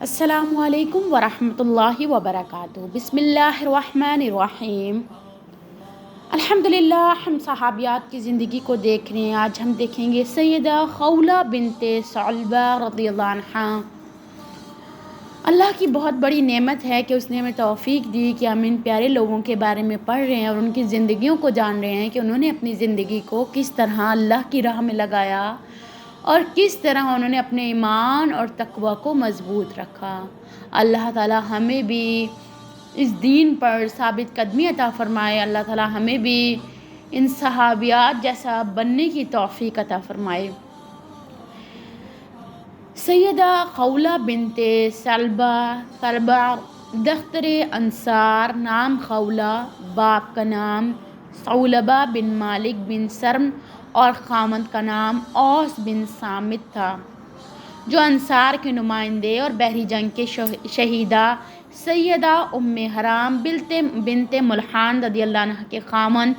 السلام علیکم ورحمۃ اللہ وبرکاتہ۔ بسم اللہ الرحمن الرحیم۔ الحمدللہ، ہم صحابیات کی زندگی کو دیکھ رہے ہیں۔ آج ہم دیکھیں گے سیدہ خولہ بنت ثعلبہ رضی اللہ عنہا۔ اللہ کی بہت بڑی نعمت ہے کہ اس نے ہمیں توفیق دی کہ ہم ان پیارے لوگوں کے بارے میں پڑھ رہے ہیں اور ان کی زندگیوں کو جان رہے ہیں کہ انہوں نے اپنی زندگی کو کس طرح اللہ کی راہ میں لگایا اور کس طرح انہوں نے اپنے ایمان اور تقوی کو مضبوط رکھا۔ اللہ تعالی ہمیں بھی اس دین پر ثابت قدمی عطا فرمائے۔ اللہ تعالی ہمیں بھی ان صحابیات جیسا بننے کی توفیق عطا فرمائے۔ سیدہ خولہ بنت ثعلبہ دختر انصار، نام خولہ، باپ کا نام ثعلبہ بن مالک بن سرم اور خامند کا نام اوس بن صامت تھا، جو انصار کے نمائندے اور بحری جنگ کے شہیدہ سیدہ ام حرام بنت ملحان رضی اللہ عنہ کے خامند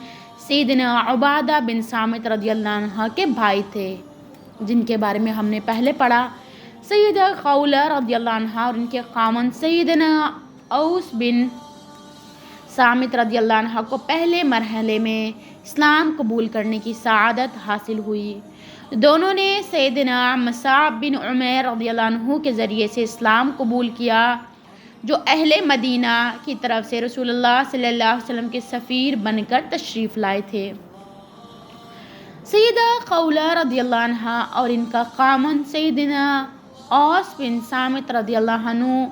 سیدنا عبادہ بن صامت رضی اللہ عنہ کے بھائی تھے، جن کے بارے میں ہم نے پہلے پڑھا۔ سیدہ خولہ رضی اللہ عنہ اور ان کے خامند سیدنا اوس بن صامت رضی اللہ عنہ کو پہلے مرحلے میں اسلام قبول کرنے کی سعادت حاصل ہوئی۔ دونوں نے سیدنا مصعب بن عمیر رضی اللہ عنہ کے ذریعے سے اسلام قبول کیا، جو اہل مدینہ کی طرف سے رسول اللہ صلی اللہ علیہ وسلم کے سفیر بن کر تشریف لائے تھے۔ سیدہ خولہ رضی اللہ عنہ اور ان کا خامند سیدنا اوس بن صامت رضی اللہ عنہ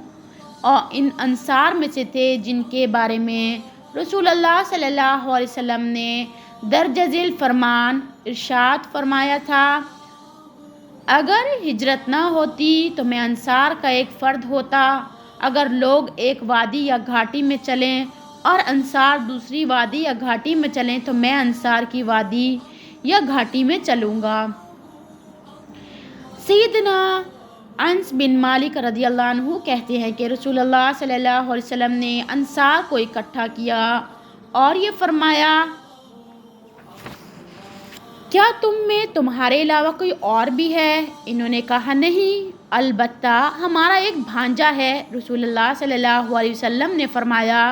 اور ان انصار میں سے تھے جن کے بارے میں رسول اللہ صلی اللہ علیہ وسلم نے درج ذیل فرمان ارشاد فرمایا تھا، اگر ہجرت نہ ہوتی تو میں انصار کا ایک فرد ہوتا، اگر لوگ ایک وادی یا گھاٹی میں چلیں اور انصار دوسری وادی یا گھاٹی میں چلیں تو میں انصار کی وادی یا گھاٹی میں چلوں گا۔ سیدنا انس بن مالک رضی اللہ عنہ کہتے ہیں کہ رسول اللہ صلی اللہ علیہ وسلم نے انصار کو اکٹھا کیا اور یہ فرمایا، کیا تم میں تمہارے علاوہ کوئی اور بھی ہے؟ انہوں نے کہا، نہیں، البتہ ہمارا ایک بھانجا ہے۔ رسول اللہ صلی اللہ علیہ وسلم نے فرمایا،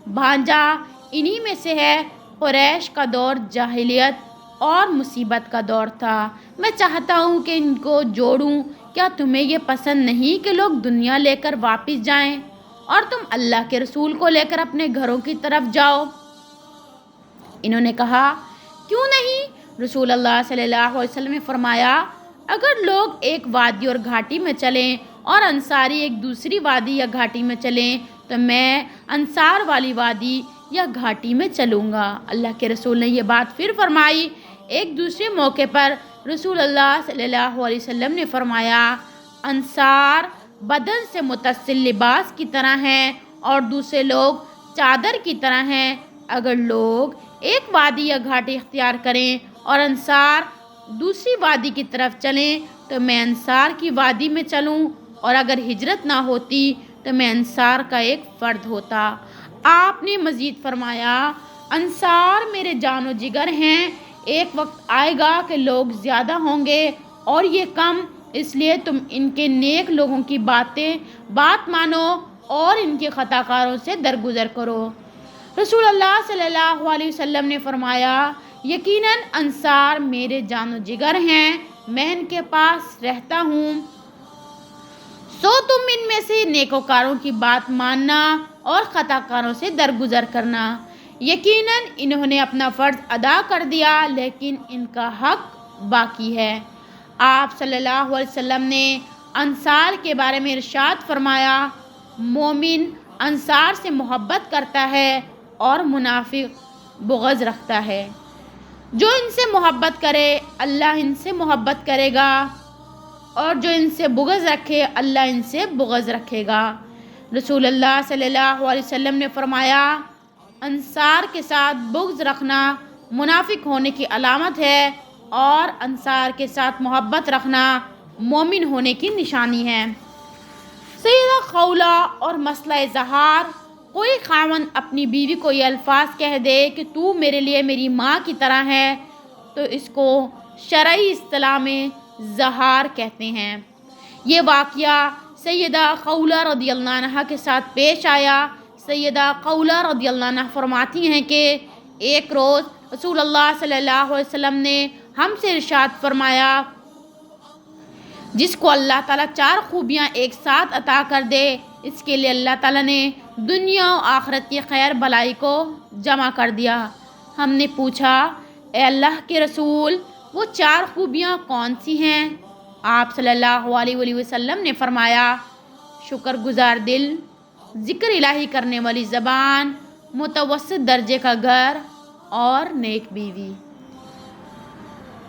بھانجا انہی میں سے ہے۔ قریش کا دور جاہلیت اور مصیبت کا دور تھا، میں چاہتا ہوں کہ ان کو جوڑوں۔ کیا تمہیں یہ پسند نہیں کہ لوگ دنیا لے کر واپس جائیں اور تم اللہ کے رسول کو لے کر اپنے گھروں کی طرف جاؤ؟ انہوں نے کہا، کیوں نہیں؟ رسول اللہ صلی اللہ علیہ وسلم نے فرمایا، اگر لوگ ایک وادی اور گھاٹی میں چلیں اور انصاری ایک دوسری وادی یا گھاٹی میں چلیں تو میں انصار والی وادی یا گھاٹی میں چلوں گا۔ اللہ کے رسول نے یہ بات پھر فرمائی۔ ایک دوسرے موقع پر رسول اللہ صلی اللہ علیہ وسلم نے فرمایا، انصار بدن سے متصل لباس کی طرح ہیں اور دوسرے لوگ چادر کی طرح ہیں۔ اگر لوگ ایک وادی یا گھاٹی اختیار کریں اور انصار دوسری وادی کی طرف چلیں تو میں انصار کی وادی میں چلوں، اور اگر ہجرت نہ ہوتی تو میں انصار کا ایک فرد ہوتا۔ آپ نے مزید فرمایا، انصار میرے جان و جگر ہیں، ایک وقت آئے گا کہ لوگ زیادہ ہوں گے اور یہ کم، اس لیے تم ان کے نیک لوگوں کی بات مانو اور ان کے خطا کاروں سے درگزر کرو۔ رسول اللہ صلی اللہ علیہ وسلم نے فرمایا، یقیناً انصار میرے جان و جگر ہیں، میں ان کے پاس رہتا ہوں، سو تم ان میں سے نیکوکاروں کی بات ماننا اور خطا کاروں سے درگزر کرنا۔ یقیناً انہوں نے اپنا فرض ادا کر دیا لیکن ان کا حق باقی ہے۔ آپ صلی اللہ علیہ وسلم نے انصار کے بارے میں ارشاد فرمایا، مومن انصار سے محبت کرتا ہے اور منافق بغض رکھتا ہے۔ جو ان سے محبت کرے اللہ ان سے محبت کرے گا اور جو ان سے بغض رکھے اللہ ان سے بغض رکھے گا۔ رسول اللہ صلی اللہ علیہ وسلم نے فرمایا، انصار کے ساتھ بغض رکھنا منافق ہونے کی علامت ہے اور انصار کے ساتھ محبت رکھنا مومن ہونے کی نشانی ہے۔ سیدہ خولہ اور مسئلہ ظہار، کوئی خاوند اپنی بیوی کو یہ الفاظ کہہ دے کہ تو میرے لیے میری ماں کی طرح ہے تو اس کو شرعی اصطلاح میں ظہار کہتے ہیں۔ یہ واقعہ سیدہ خولہ رضی اللہ عنہ کے ساتھ پیش آیا۔ سیدہ خولہ رضی اللہ عنہ فرماتی ہیں کہ ایک روز رسول اللہ صلی اللہ علیہ وسلم نے ہم سے ارشاد فرمایا، جس کو اللہ تعالیٰ 4 خوبیاں ایک ساتھ عطا کر دے، اس کے لیے اللہ تعالیٰ نے دنیا و آخرت کی خیر بلائی کو جمع کر دیا۔ ہم نے پوچھا، اے اللہ کے رسول، وہ 4 خوبیاں کون سی ہیں؟ آپ صلی اللہ علیہ وسلم نے فرمایا، شکر گزار دل، ذکر الہی کرنے والی زبان، متوسط درجے کا گھر اور نیک بیوی۔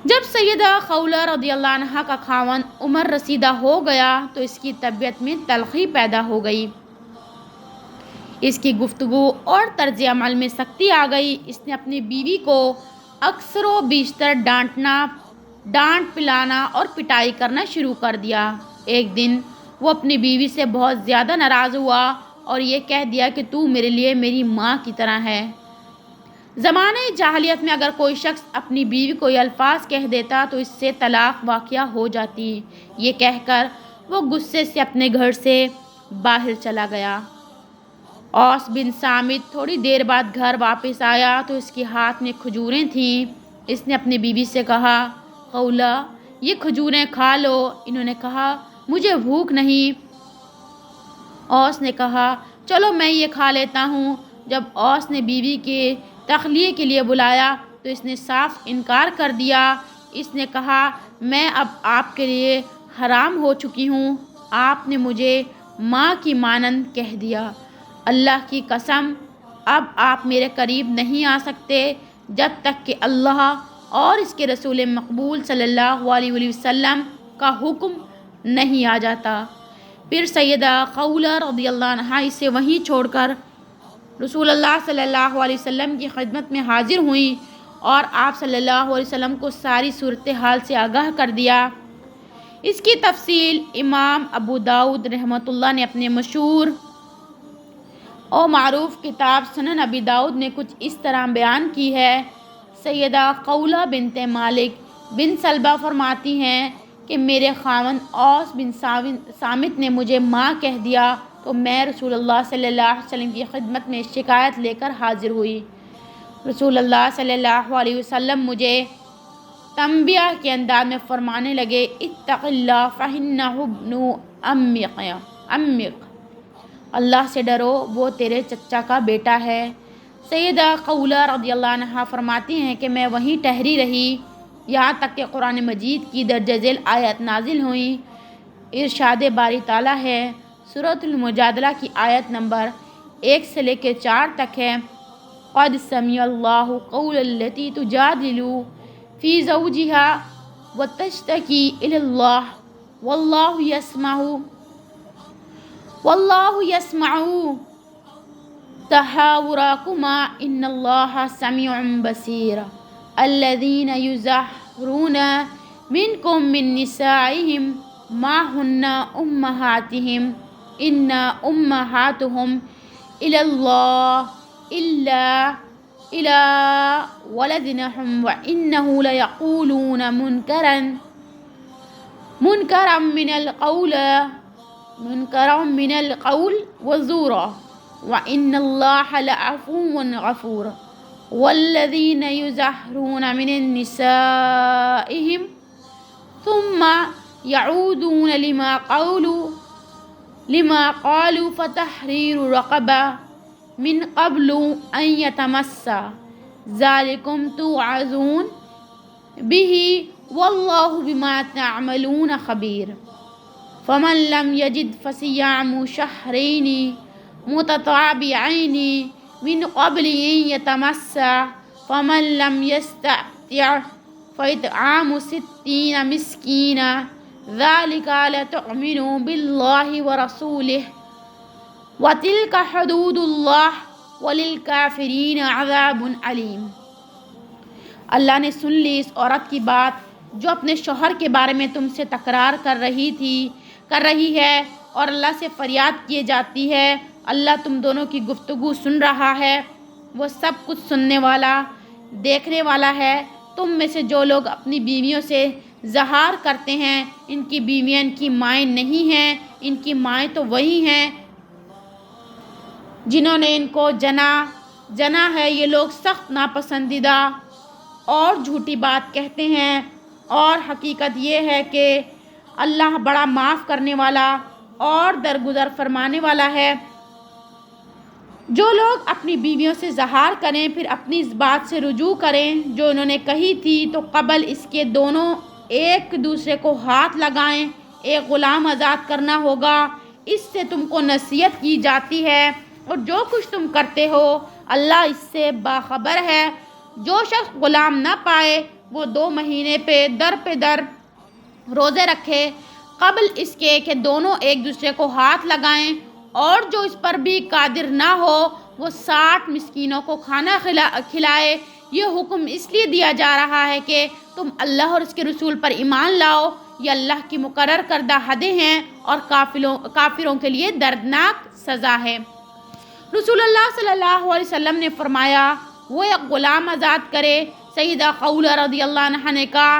جب سیدہ خولہ رضی اللہ عنہ کا خاوند عمر رسیدہ ہو گیا تو اس کی طبیعت میں تلخی پیدا ہو گئی، اس کی گفتگو اور طرز عمل میں سختی آ گئی۔ اس نے اپنی بیوی کو اکثر و بیشتر ڈانٹ پلانا اور پٹائی کرنا شروع کر دیا۔ ایک دن وہ اپنی بیوی سے بہت زیادہ ناراض ہوا اور یہ کہہ دیا کہ تو میرے لیے میری ماں کی طرح ہے۔ زمانۂ جاہلیت میں اگر کوئی شخص اپنی بیوی کو یہ الفاظ کہہ دیتا تو اس سے طلاق واقع ہو جاتی۔ یہ کہہ کر وہ غصے سے اپنے گھر سے باہر چلا گیا۔ اوس بن صامت تھوڑی دیر بعد گھر واپس آیا تو اس کے ہاتھ میں کھجوریں تھیں۔ اس نے اپنی بیوی سے کہا، خولہ، یہ کھجوریں کھا لو۔ انہوں نے کہا، مجھے بھوک نہیں۔ اوس نے کہا، چلو میں یہ کھا لیتا ہوں۔ جب اوس نے بیوی کے تخلیے کے لیے بلایا تو اس نے صاف انکار کر دیا۔ اس نے کہا، میں اب آپ کے لیے حرام ہو چکی ہوں، آپ نے مجھے ماں کی مانند کہہ دیا۔ اللہ کی قسم، اب آپ میرے قریب نہیں آ سکتے جب تک کہ اللہ اور اس کے رسول مقبول صلی اللہ علیہ وسلم کا حکم نہیں آ جاتا۔ پھر سیدہ خولہ رضی اللہ عنہ اسے وہیں چھوڑ کر رسول اللہ صلی اللہ علیہ وسلم کی خدمت میں حاضر ہوئیں اور آپ صلی اللہ علیہ وسلم کو ساری صورتحال سے آگاہ کر دیا۔ اس کی تفصیل امام ابو داؤد رحمۃ اللہ نے اپنے مشہور اور معروف کتاب سنن ابی داؤد میں کچھ اس طرح بیان کی ہے۔ سیدہ خولہ بنت مالک بن سلبہ فرماتی ہیں کہ میرے خاوند اوس بن صامت نے مجھے ماں کہہ دیا تو میں رسول اللہ صلی اللہ علیہ وسلم کی خدمت میں شکایت لے کر حاضر ہوئی۔ رسول اللہ صلی اللہ علیہ وسلم مجھے تنبیہ کے انداز میں فرمانے لگے، اتق اللہ فإنہ ابن عمک، اللہ سے ڈرو، وہ تیرے چچا کا بیٹا ہے۔ سیدہ خولہ رضی اللہ عنہ فرماتی ہیں کہ میں وہیں ٹھہری رہی یہاں تک کہ قرآن مجید کی درجہ ذیل آیت نازل ہوئیں۔ ارشاد باری تعالیٰ ہے، سورۃ المجادلہ کی آیت نمبر 1 سے لے کے 4 تک ہے، قد سمع اللہ قول التی تجادل فی زوجہا وتشتکی الی اللہ واللہ یسمع تحاورکما ان اللہ سمیع بصیر الذین یظہرون منکم من نسائہم ما ہن امہاتہم ان امہاتہم الی اللہ الا ولدنہم وانہم لیقولون منکرا من القول وزورا وان اللہ لعفو غفور والذین یظہرون من نسائہم ثم يعودون لما قالوا فتحرير رقبة من قبل أن يتمسا ذلكم توعظون به والله بما تعملون خبير فمن لم يجد فصيام شهرين متتابعين من قبل أن يتمسا فمن لم يستطع فإطعام 60 مسكينا ذلك لتؤمنوا بالله ورسوله وتلك حدود الله وللكافرين عذاب علیم۔ اللہ نے سن لی اس عورت کی بات جو اپنے شوہر کے بارے میں تم سے تکرار کر رہی ہے اور اللہ سے فریاد کیے جاتی ہے۔ اللہ تم دونوں کی گفتگو سن رہا ہے، وہ سب کچھ سننے والا، دیکھنے والا ہے۔ تم میں سے جو لوگ اپنی بیویوں سے ظہار کرتے ہیں ان کی بیویاں ان کی مائیں نہیں ہیں، ان کی مائیں تو وہی ہیں جنہوں نے ان کو جنا ہے۔ یہ لوگ سخت ناپسندیدہ اور جھوٹی بات کہتے ہیں، اور حقیقت یہ ہے کہ اللہ بڑا معاف کرنے والا اور درگزر فرمانے والا ہے۔ جو لوگ اپنی بیویوں سے ظہار کریں پھر اپنی اس بات سے رجوع کریں جو انہوں نے کہی تھی، تو قبل اس کے دونوں ایک دوسرے کو ہاتھ لگائیں، ایک غلام آزاد کرنا ہوگا۔ اس سے تم کو نصیحت کی جاتی ہے، اور جو کچھ تم کرتے ہو اللہ اس سے باخبر ہے۔ جو شخص غلام نہ پائے وہ 2 مہینے پہ در روزے رکھے قبل اس کے کہ دونوں ایک دوسرے کو ہاتھ لگائیں، اور جو اس پر بھی قادر نہ ہو وہ 60 مسکینوں کو کھانا کھلائے۔ یہ حکم اس لیے دیا جا رہا ہے کہ تم اللہ اور اس کے رسول پر ایمان لاؤ۔ یہ اللہ کی مقرر کردہ حدیں ہیں اور کافروں کے لیے دردناک سزا ہے۔ رسول اللہ صلی اللہ علیہ وسلم نے فرمایا وہ ایک غلام آزاد کرے۔ سیدہ خولہ رضی اللہ عنہا نے کہا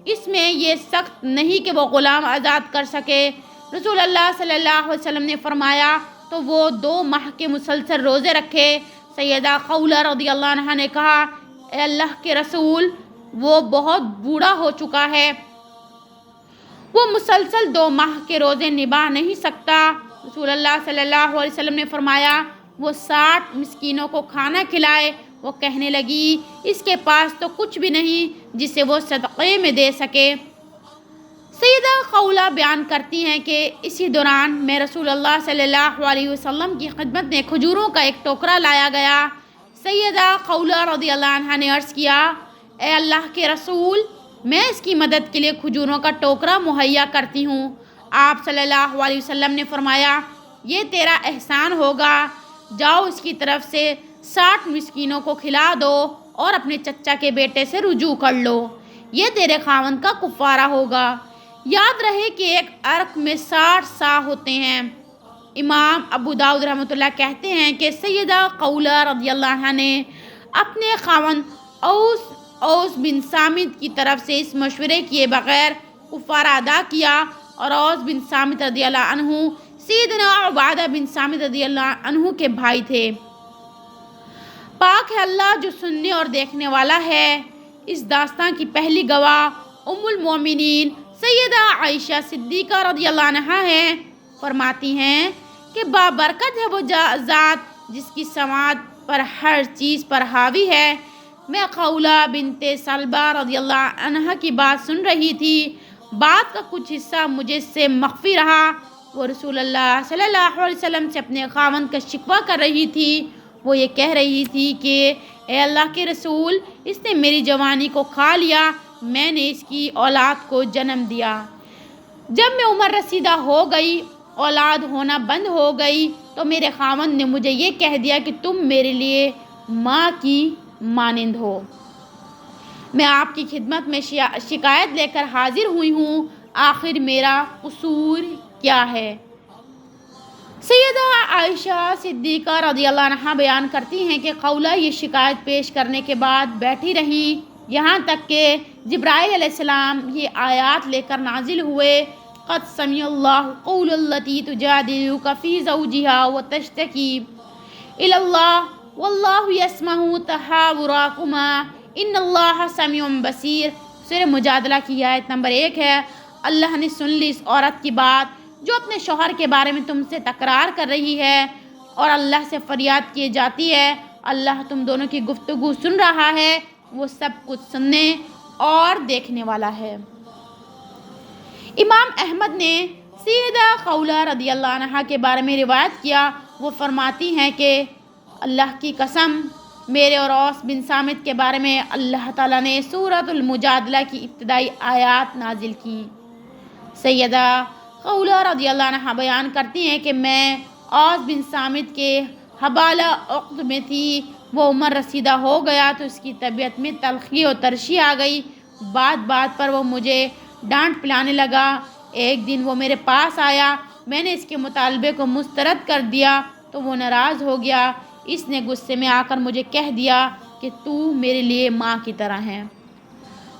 اس میں یہ سخت نہیں کہ وہ غلام آزاد کر سکے۔ رسول اللہ صلی اللہ علیہ وسلم نے فرمایا تو وہ 2 ماہ کے مسلسل روزے رکھے۔ سیدہ خولہ رضی اللہ عنہا نے کہا اے اللہ کے رسول وہ بہت بوڑھا ہو چکا ہے، وہ مسلسل 2 ماہ کے روزے نبھا نہیں سکتا۔ رسول اللہ صلی اللہ علیہ وسلم نے فرمایا وہ 60 مسکینوں کو کھانا کھلائے۔ وہ کہنے لگی اس کے پاس تو کچھ بھی نہیں جسے وہ صدقے میں دے سکے۔ سیدہ خولہ بیان کرتی ہیں کہ اسی دوران میں رسول اللہ صلی اللہ علیہ وسلم کی خدمت میں کھجوروں کا ایک ٹوکرا لایا گیا۔ سیدہ خولہ رضی اللہ عنہا نے عرض کیا اے اللہ کے رسول میں اس کی مدد کے لیے کھجوروں کا ٹوکرا مہیا کرتی ہوں۔ آپ صلی اللہ علیہ وسلم نے فرمایا یہ تیرا احسان ہوگا، جاؤ اس کی طرف سے 60 مسکینوں کو کھلا دو اور اپنے چچا کے بیٹے سے رجوع کر لو، یہ تیرے خاوند کا کفارہ ہوگا۔ یاد رہے کہ ایک عرق میں 60 سا ہوتے ہیں۔ امام ابو داؤد رحمۃ اللہ کہتے ہیں کہ سیدہ خولہ رضی اللہ عنہا نے اپنے خاوند اوس بن صامت کی طرف سے اس مشورے کیے بغیر کفارہ ادا کیا، اور اوس بن صامت رضی اللہ عنہ سیدنا عبادہ بن صامت رضی اللہ عنہ کے بھائی تھے۔ پاک ہے اللہ جو سننے اور دیکھنے والا ہے۔ اس داستان کی پہلی گواہ ام المومنین سیدہ عائشہ صدیقہ رضی اللہ عنہا ہیں۔ فرماتی ہیں کہ بابرکت ہے وہ ذات جس کی سماعت پر ہر چیز پر حاوی ہے۔ میں خولہ بنت سلبہ رضی اللہ عنہا کی بات سن رہی تھی، بات کا کچھ حصہ مجھے سے مخفی رہا۔ وہ رسول اللہ صلی اللہ علیہ وسلم سے اپنے خاوند کا شکوہ کر رہی تھی۔ وہ یہ کہہ رہی تھی کہ اے اللہ کے رسول اس نے میری جوانی کو کھا لیا، میں نے اس کی اولاد کو جنم دیا۔ جب میں عمر رسیدہ ہو گئی، اولاد ہونا بند ہو گئی، تو میرے خاوند نے مجھے یہ کہہ دیا کہ تم میرے لیے ماں کی مانند ہو۔ میں آپ کی خدمت میں شکایت لے کر حاضر ہوئی ہوں، آخر میرا قصور کیا ہے؟ سیدہ عائشہ صدیقہ رضی اللہ عنہا بیان کرتی ہیں کہ خولہ یہ شکایت پیش کرنے کے بعد بیٹھی رہیں یہاں تک کہ جبرائیل علیہ السلام یہ آیات لے کر نازل ہوئے قد سمع اللہ قول التی تجادلک فی زوجہا وتشتکی الی اللہ واللہ یسمع تحاورکما ان اللہ سمیع بصیر۔ سورہ مجادلہ کی آیت نمبر 1 ہے۔ اللہ نے سن لی اس عورت کی بات جو اپنے شوہر کے بارے میں تم سے تکرار کر رہی ہے اور اللہ سے فریاد کی جاتی ہے۔ اللہ تم دونوں کی گفتگو سن رہا ہے، وہ سب کچھ سننے اور دیکھنے والا ہے۔ امام احمد نے سیدہ خولہ رضی اللہ عنہا کے بارے میں روایت کیا، وہ فرماتی ہیں کہ اللہ کی قسم میرے اور اوس بن صامت کے بارے میں اللہ تعالیٰ نے سورۃ المجادلہ کی ابتدائی آیات نازل کی۔ سیدہ خولہ رضی اللہ عنہا بیان کرتی ہیں کہ میں اوس بن صامت کے حبالہ عقد میں تھی، وہ عمر رسیدہ ہو گیا تو اس کی طبیعت میں تلخی و ترشی آ گئی، بات بات پر وہ مجھے ڈانٹ پلانے لگا۔ ایک دن وہ میرے پاس آیا، میں نے اس کے مطالبے کو مسترد کر دیا تو وہ ناراض ہو گیا۔ اس نے غصے میں آ کر مجھے کہہ دیا کہ تو میرے لیے ماں کی طرح ہے۔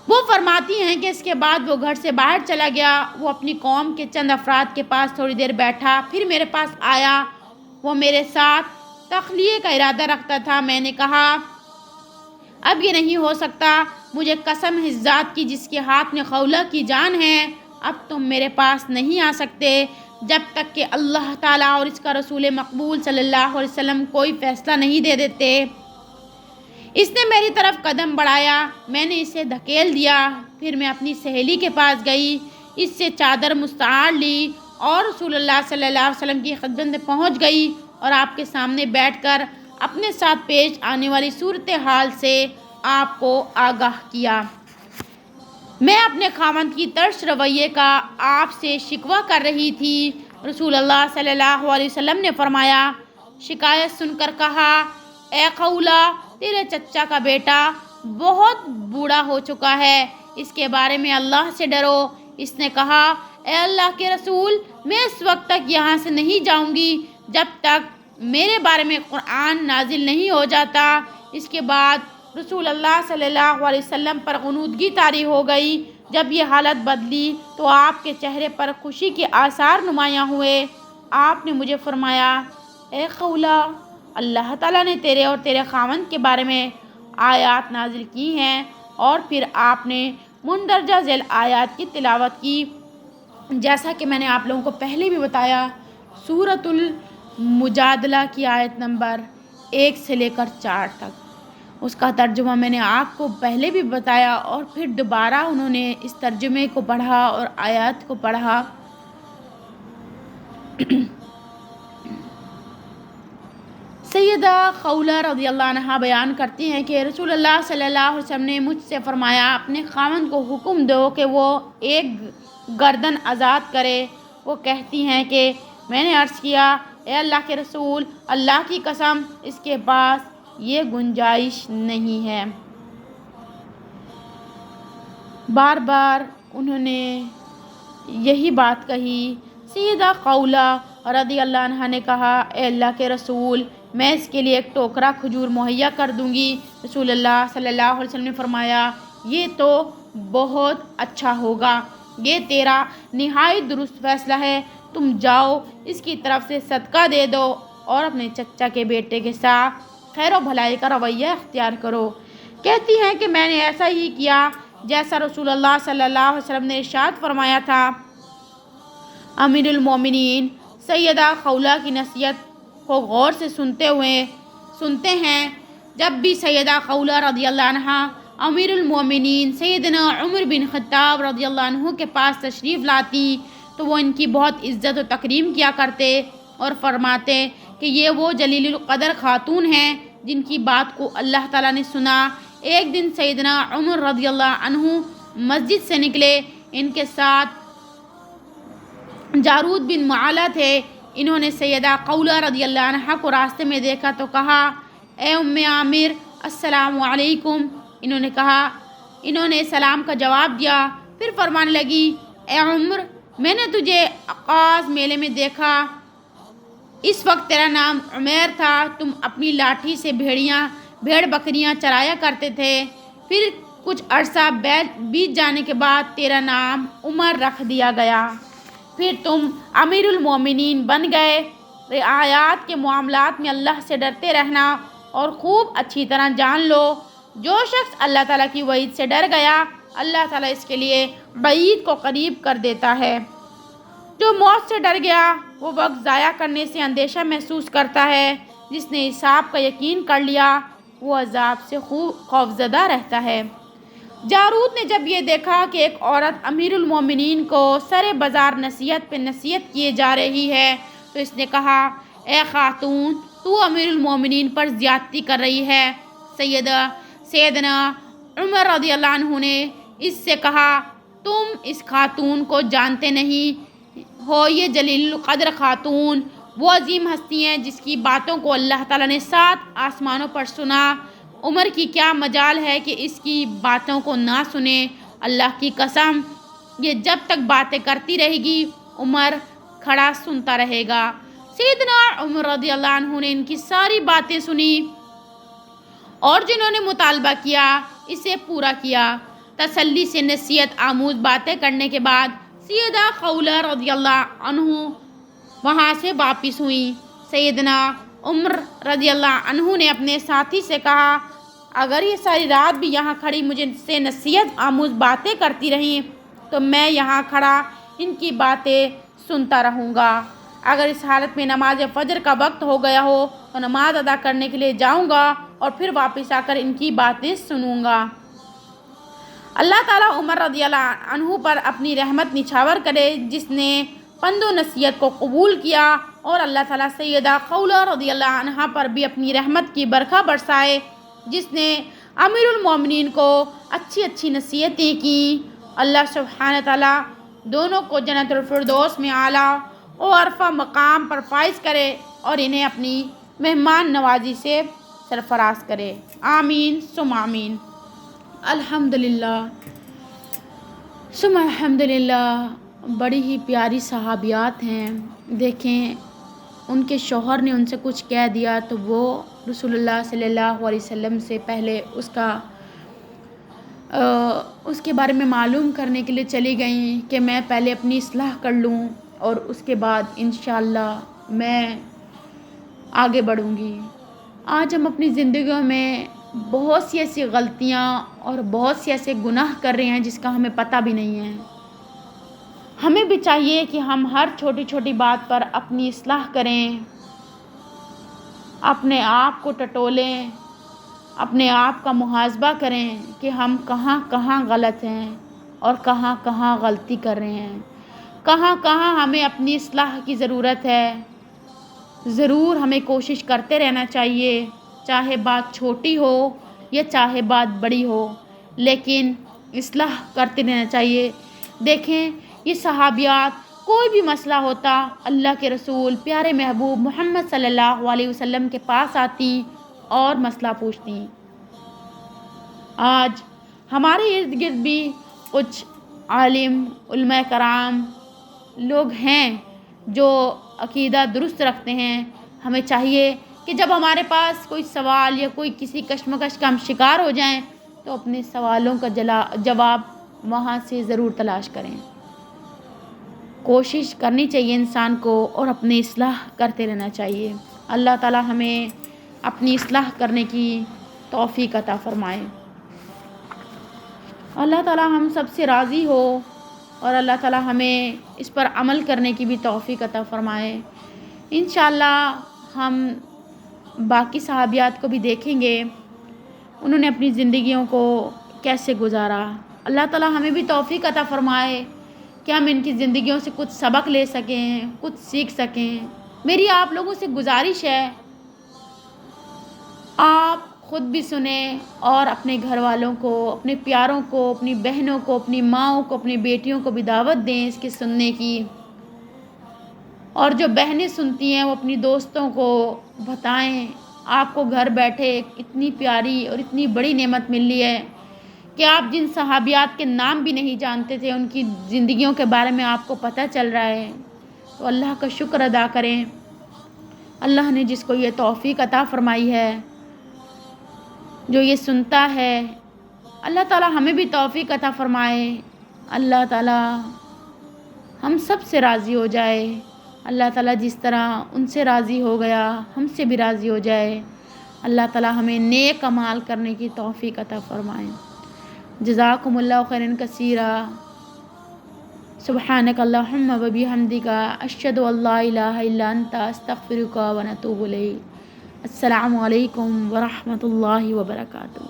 وہ فرماتی ہیں کہ اس کے بعد وہ گھر سے باہر چلا گیا، وہ اپنی قوم کے چند افراد کے پاس تھوڑی دیر بیٹھا، پھر میرے پاس آیا، وہ میرے ساتھ تخلیہ کا ارادہ رکھتا تھا۔ میں نے کہا اب یہ نہیں ہو سکتا، مجھے قسم ہے ذات کی جس کے ہاتھ میں خولہ کی جان ہے، اب تم میرے پاس نہیں آ سکتے جب تک کہ اللہ تعالیٰ اور اس کا رسول مقبول صلی اللہ علیہ وسلم کوئی فیصلہ نہیں دے دیتے۔ اس نے میری طرف قدم بڑھایا، میں نے اسے دھکیل دیا، پھر میں اپنی سہیلی کے پاس گئی، اس سے چادر مستعار لی اور رسول اللہ صلی اللہ علیہ وسلم کی خدمت میں پہنچ گئی اور آپ کے سامنے بیٹھ کر اپنے ساتھ پیش آنے والی صورتحال سے آپ کو آگاہ کیا۔ میں اپنے خاوند کی ترس رویے کا آپ سے شکوہ کر رہی تھی۔ رسول اللہ صلی اللہ علیہ وسلم نے فرمایا، شکایت سن کر کہا، اے خولہ، تیرے چچا کا بیٹا بہت بوڑھا ہو چکا ہے، اس کے بارے میں اللہ سے ڈرو۔ اس نے کہا، اے اللہ کے رسول، میں اس وقت تک یہاں سے نہیں جاؤں گی جب تک میرے بارے میں قرآن نازل نہیں ہو جاتا۔ اس کے بعد رسول اللہ صلی اللہ علیہ وسلم پر غنودگی طاری ہو گئی۔ جب یہ حالت بدلی تو آپ کے چہرے پر خوشی کے آثار نمایاں ہوئے۔ آپ نے مجھے فرمایا، اے خولہ، اللہ تعالیٰ نے تیرے اور تیرے خاوند کے بارے میں آیات نازل کی ہیں، اور پھر آپ نے مندرجہ ذیل آیات کی تلاوت کی۔ جیسا کہ میں نے آپ لوگوں کو پہلے بھی بتایا، سورۃ المجادلہ کی آیت نمبر 1 سے لے کر 4 تک، اس کا ترجمہ میں نے آپ کو پہلے بھی بتایا، اور پھر دوبارہ انہوں نے اس ترجمے کو پڑھا اور آیات کو پڑھا۔ سیدہ خولہ رضی اللہ عنہا بیان کرتی ہیں کہ رسول اللہ صلی اللہ علیہ وسلم نے مجھ سے فرمایا، اپنے خاوند کو حکم دو کہ وہ ایک گردن آزاد کرے۔ وہ کہتی ہیں کہ میں نے عرض کیا، اے اللہ کے رسول، اللہ کی قسم، اس کے پاس یہ گنجائش نہیں ہے۔ بار بار انہوں نے یہی بات کہی۔ سیدہ خولہ رضی اللہ عنہا نے کہا، اے اللہ کے رسول، میں اس کے لیے ایک ٹوکرا کھجور مہیا کر دوں گی۔ رسول اللہ صلی اللہ علیہ وسلم نے فرمایا، یہ تو بہت اچھا ہوگا، یہ تیرا نہایت درست فیصلہ ہے، تم جاؤ، اس کی طرف سے صدقہ دے دو اور اپنے چچا کے بیٹے کے ساتھ خیر و بھلائی کا رویہ اختیار کرو۔ کہتی ہیں کہ میں نے ایسا ہی کیا جیسا رسول اللہ صلی اللہ علیہ وسلم نے ارشاد فرمایا تھا۔ امیر المومنین سیدہ خولہ کی نصیحت کو غور سے سنتے ہیں۔ جب بھی سیدہ خولہ رضی اللہ عنہا امیر المومنین سیدنا عمر بن خطاب رضی اللہ عنہ کے پاس تشریف لاتی تو وہ ان کی بہت عزت و تکریم کیا کرتے اور فرماتے کہ یہ وہ جلیل القدر خاتون ہیں جن کی بات کو اللہ تعالیٰ نے سنا۔ ایک دن سیدنا عمر رضی اللہ عنہ مسجد سے نکلے، ان کے ساتھ جارود بن معالیہ تھے۔ انہوں نے سیدہ خولہ رضی اللہ عنہا کو راستے میں دیکھا تو کہا، اے ام عامر، السلام علیکم۔ انہوں نے سلام کا جواب دیا، پھر فرمانے لگی، اے عمر، میں نے تجھے عکاظ میلے میں دیکھا، اس وقت تیرا نام عمیر تھا، تم اپنی لاٹھی سے بھیڑ بکریاں چرایا کرتے تھے، پھر کچھ عرصہ بیت جانے کے بعد تیرا نام عمر رکھ دیا گیا، پھر تم امیر المومنین بن گئے۔ رعایات کے معاملات میں اللہ سے ڈرتے رہنا اور خوب اچھی طرح جان لو، جو شخص اللہ تعالیٰ کی وعید سے ڈر گیا، اللہ تعالیٰ اس کے لیے وعید کو قریب کر دیتا ہے۔ جو موت سے ڈر گیا وہ وقت ضائع کرنے سے اندیشہ محسوس کرتا ہے، جس نے حساب کا یقین کر لیا وہ عذاب سے خوفزدہ رہتا ہے۔ جارود نے جب یہ دیکھا کہ ایک عورت امیر المومنین کو سر بازار نصیحت پہ نصیحت کیے جا رہی ہے تو اس نے کہا، اے خاتون، تو امیر المومنین پر زیادتی کر رہی ہے۔ سیدنا عمر رضی اللہ عنہ نے اس سے کہا، تم اس خاتون کو جانتے نہیں ہو، یہ جلیل القدر خاتون وہ عظیم ہستی ہیں جس کی باتوں کو اللہ تعالیٰ نے 7 آسمانوں پر سنا۔ عمر کی کیا مجال ہے کہ اس کی باتوں کو نہ سنے، اللہ کی قسم، یہ جب تک باتیں کرتی رہے گی عمر کھڑا سنتا رہے گا۔ سیدنا عمر رضی اللہ عنہ نے ان کی ساری باتیں سنی اور جنہوں نے مطالبہ کیا اسے پورا کیا۔ تسلی سے نصیحت آموز باتیں کرنے کے بعد سیدہ خولہ رضی اللہ عنہ وہاں سے واپس ہوئیں۔ سیدنا عمر رضی اللہ عنہ نے اپنے ساتھی سے کہا، اگر یہ ساری رات بھی یہاں کھڑی مجھے سے نصیحت آموز باتیں کرتی رہیں تو میں یہاں کھڑا ان کی باتیں سنتا رہوں گا۔ اگر اس حالت میں نماز فجر کا وقت ہو گیا ہو تو نماز ادا کرنے کے لیے جاؤں گا اور پھر واپس آ کر ان کی باتیں سنوں گا۔ اللہ تعالیٰ عمر رضی اللہ عنہ پر اپنی رحمت نچھاور کرے، جس نے پند و نصیحت کو قبول کیا، اور اللہ تعالیٰ سیدہ خولہ رضی اللہ عنہا پر بھی اپنی رحمت کی برکھا برسائے، جس نے امیر المومنین کو اچھی اچھی نصیحتیں کیں۔ اللہ سبحانہ تعالیٰ دونوں کو جنت الفردوس میں اعلیٰ اور عرفہ مقام پر فائز کرے اور انہیں اپنی مہمان نوازی سے سرفراز کرے، آمین ثم آمین۔ الحمدللہ ثم الحمدللہ، بڑی ہی پیاری صحابیات ہیں۔ دیکھیں، ان کے شوہر نے ان سے کچھ کہہ دیا تو وہ رسول اللہ صلی اللہ علیہ وسلم سے پہلے اس کے بارے میں معلوم کرنے کے لیے چلی گئیں کہ میں پہلے اپنی اصلاح کر لوں اور اس کے بعد انشاءاللہ میں آگے بڑھوں گی۔ آج ہم اپنی زندگیوں میں بہت سی ایسی غلطیاں اور بہت سے ایسے گناہ کر رہے ہیں جس کا ہمیں پتہ بھی نہیں ہے۔ ہمیں بھی چاہیے کہ ہم ہر چھوٹی چھوٹی بات پر اپنی اصلاح کریں، اپنے آپ کو ٹٹولیں، اپنے آپ کا محاسبہ کریں کہ ہم کہاں کہاں غلط ہیں اور کہاں کہاں غلطی کر رہے ہیں، کہاں کہاں ہمیں اپنی اصلاح کی ضرورت ہے۔ ضرور ہمیں کوشش کرتے رہنا چاہیے، چاہے بات چھوٹی ہو یا چاہے بات بڑی ہو، لیکن اصلاح کرتے رہنا چاہیے۔ دیکھیں، یہ صحابیات کوئی بھی مسئلہ ہوتا اللہ کے رسول پیارے محبوب محمد صلی اللہ علیہ وسلم کے پاس آتی اور مسئلہ پوچھتی۔ آج ہمارے ارد گرد بھی کچھ عالم علماء کرام لوگ ہیں جو عقیدہ درست رکھتے ہیں۔ ہمیں چاہیے کہ جب ہمارے پاس کوئی سوال یا کوئی کسی کشمکش کا ہم شکار ہو جائیں تو اپنے سوالوں کا جواب وہاں سے ضرور تلاش کریں۔ کوشش کرنی چاہیے انسان کو اور اپنی اصلاح کرتے رہنا چاہیے۔ اللہ تعالیٰ ہمیں اپنی اصلاح کرنے کی توفیق عطا فرمائے۔ اللہ تعالیٰ ہم سب سے راضی ہو اور اللہ تعالیٰ ہمیں اس پر عمل کرنے کی بھی توفیق عطا فرمائے۔ انشاءاللہ ہم باقی صحابیات کو بھی دیکھیں گے، انہوں نے اپنی زندگیوں کو کیسے گزارا۔ اللہ تعالیٰ ہمیں بھی توفیق عطا فرمائے کہ ہم ان کی زندگیوں سے کچھ سبق لے سکیں، کچھ سیکھ سکیں۔ میری آپ لوگوں سے گزارش ہے، آپ خود بھی سنیں اور اپنے گھر والوں کو، اپنے پیاروں کو، اپنی بہنوں کو، اپنی ماؤں کو، اپنی بیٹیوں کو بھی دعوت دیں اس کے سننے کی۔ اور جو بہنیں سنتی ہیں وہ اپنی دوستوں کو بتائیں۔ آپ کو گھر بیٹھے اتنی پیاری اور اتنی بڑی نعمت ملی ہے کہ آپ جن صحابیات کے نام بھی نہیں جانتے تھے ان کی زندگیوں کے بارے میں آپ کو پتہ چل رہا ہے، تو اللہ کا شکر ادا کریں۔ اللہ نے جس کو یہ توفیق عطا فرمائی ہے، جو یہ سنتا ہے، اللہ تعالیٰ ہمیں بھی توفیق عطا فرمائے۔ اللہ تعالیٰ ہم سب سے راضی ہو جائے۔ اللہ تعالیٰ جس طرح ان سے راضی ہو گیا ہم سے بھی راضی ہو جائے۔ اللہ تعالیٰ ہمیں نیک اعمال کرنے کی توفیق عطا فرمائے۔ جزاکم اللہ خیرا کثیرا۔ سبحانک اللہم و بحمدک، اشہد ان لا الہ الا انت، استغفرک و اتوب الیک۔ السلام علیکم ورحمۃ اللہ وبرکاتہ۔